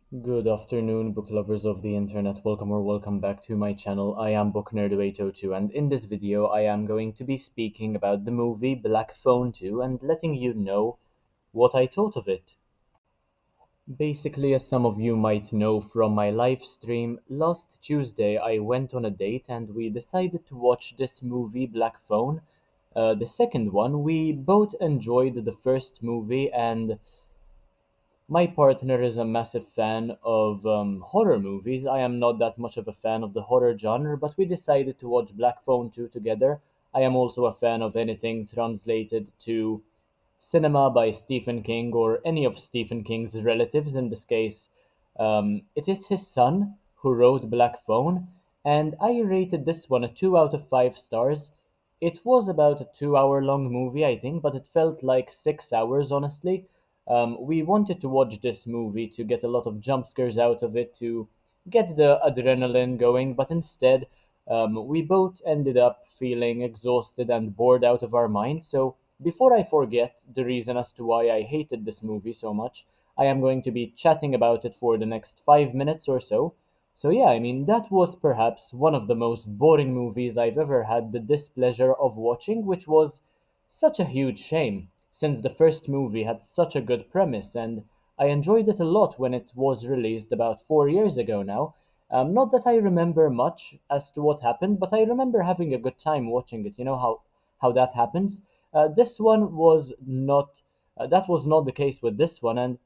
Good afternoon, book lovers of the internet. Welcome or welcome back to my channel. I am Book Nerd 802, and in this video, I am going to be speaking about the movie Black Phone 2 and letting you know what I thought of it. Basically, as some of you might know from my live stream, last Tuesday I went on a date and we decided to watch this movie Black Phone. The second one, we both enjoyed the first movie, and my partner is a massive fan of horror movies. I am not that much of a fan of the horror genre, but we decided to watch Black Phone 2 together. I am also a fan of anything translated to cinema by Stephen King or any of Stephen King's relatives. In this case, it is his son who wrote Black Phone, and I rated this one a 2 out of 5 stars. It was about a 2 hour long movie, I think, but it felt like 6 hours, honestly. We wanted to watch this movie to get a lot of jump scares out of it, to get the adrenaline going, but instead, we both ended up feeling exhausted and bored out of our minds. So, before I forget the reason as to why I hated this movie so much, I am going to be chatting about it for the next 5 minutes or so. So, yeah, I mean, that was perhaps one of the most boring movies I've ever had the displeasure of watching, which was such a huge shame, since the first movie had such a good premise, and I enjoyed it a lot when it was released about 4 years ago now. Not that I remember much as to what happened, but I remember having a good time watching it. You know how that happens. This one was not. That was not the case with this one, and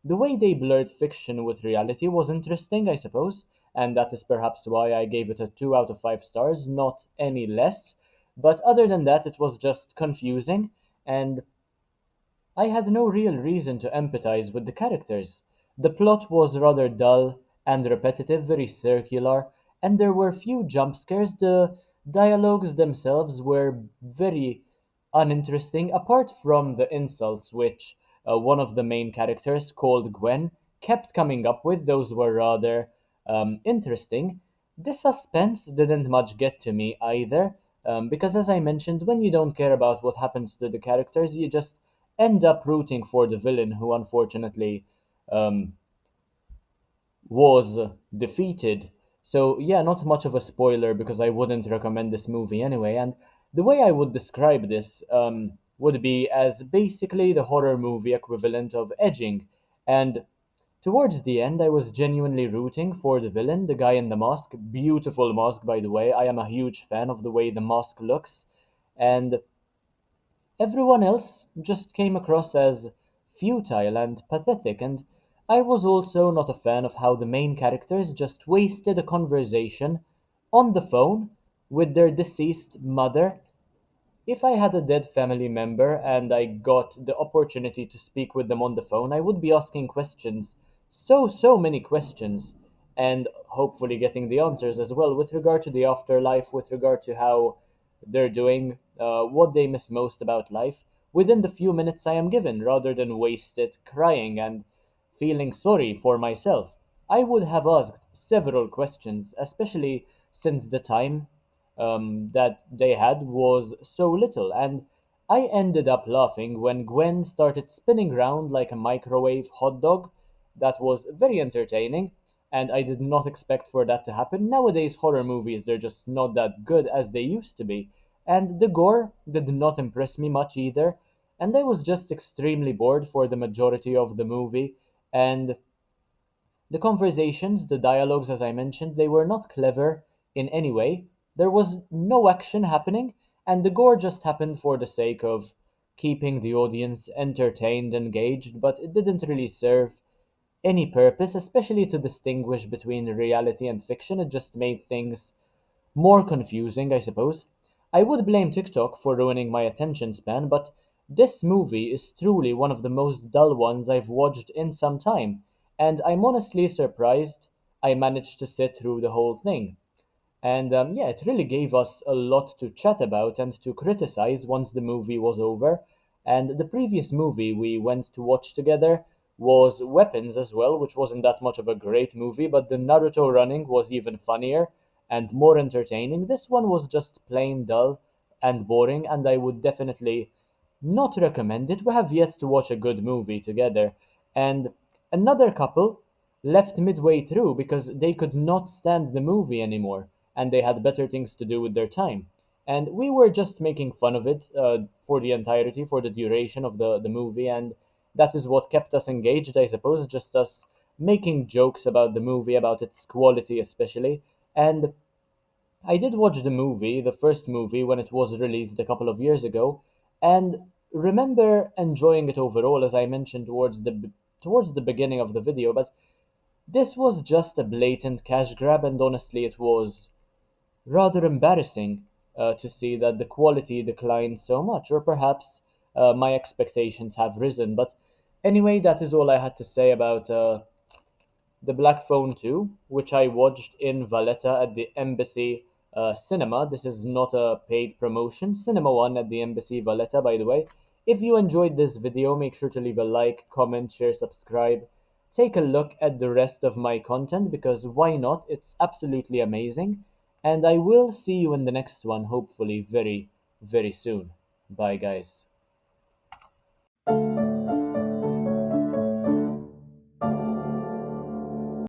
the way they blurred fiction with reality was interesting, I suppose, and that is perhaps why I gave it a 2 out of 5 stars, not any less. But other than that, it was just confusing, and I had no real reason to empathize with the characters. The plot was rather dull and repetitive, very circular, and there were few jump scares. The dialogues themselves were very uninteresting, apart from the insults which one of the main characters, called Gwen, kept coming up with. Those were rather interesting. The suspense didn't much get to me either, because as I mentioned, when you don't care about what happens to the characters, you just end up rooting for the villain who unfortunately um, was defeated. So, yeah, not much of a spoiler because I wouldn't recommend this movie anyway. And the way I would describe this would be as basically the horror movie equivalent of Edging. And towards the end, I was genuinely rooting for the villain, the guy in the mask. Beautiful mask, by the way. I am a huge fan of the way the mask looks. And everyone else just came across as futile and pathetic, and I was also not a fan of how the main characters just wasted a conversation on the phone with their deceased mother. If I had a dead family member and I got the opportunity to speak with them on the phone, I would be asking questions, so many questions, and hopefully getting the answers as well with regard to the afterlife, with regard to how they're doing, what they miss most about life, within the few minutes I am given, rather than waste it crying and feeling sorry for myself. I would have asked several questions, especially since the time that they had was so little, and I ended up laughing when Gwen started spinning round like a microwave hot dog. That was very entertaining, and I did not expect for that to happen. Nowadays, horror movies, they're just not that good as they used to be, and the gore did not impress me much either, and I was just extremely bored for the majority of the movie, and the conversations, the dialogues, as I mentioned, they were not clever in any way. There was no action happening, and the gore just happened for the sake of keeping the audience entertained, engaged, but it didn't really serve any purpose, especially to distinguish between reality and fiction. It just made things more confusing, I suppose. I would blame TikTok for ruining my attention span, but this movie is truly one of the most dull ones I've watched in some time, and I'm honestly surprised I managed to sit through the whole thing. And yeah, it really gave us a lot to chat about and to criticize once the movie was over. And the previous movie we went to watch together was Weapons as well, which wasn't that much of a great movie, but the Naruto running was even funnier and more entertaining. This one was just plain dull and boring, and I would definitely not recommend it. We have yet to watch a good movie together. And another couple left midway through because they could not stand the movie anymore and they had better things to do with their time. And we were just making fun of it for the entirety, for the duration of the movie, and that is what kept us engaged, I suppose, just us making jokes about the movie, about its quality especially. And I did watch the movie, the first movie, when it was released a couple of years ago, and remember enjoying it overall, as I mentioned towards the beginning of the video. But this was just a blatant cash grab, and honestly, it was rather embarrassing to see that the quality declined so much, or perhaps my expectations have risen. But anyway, that is all I had to say about the Black Phone 2, which I watched in Valletta at the Embassy Cinema. This is not a paid promotion. Cinema 1 at the Embassy Valletta, by the way. If you enjoyed this video, make sure to leave a like, comment, share, subscribe. Take a look at the rest of my content because why not? It's absolutely amazing. And I will see you in the next one, hopefully very, very soon. Bye, guys.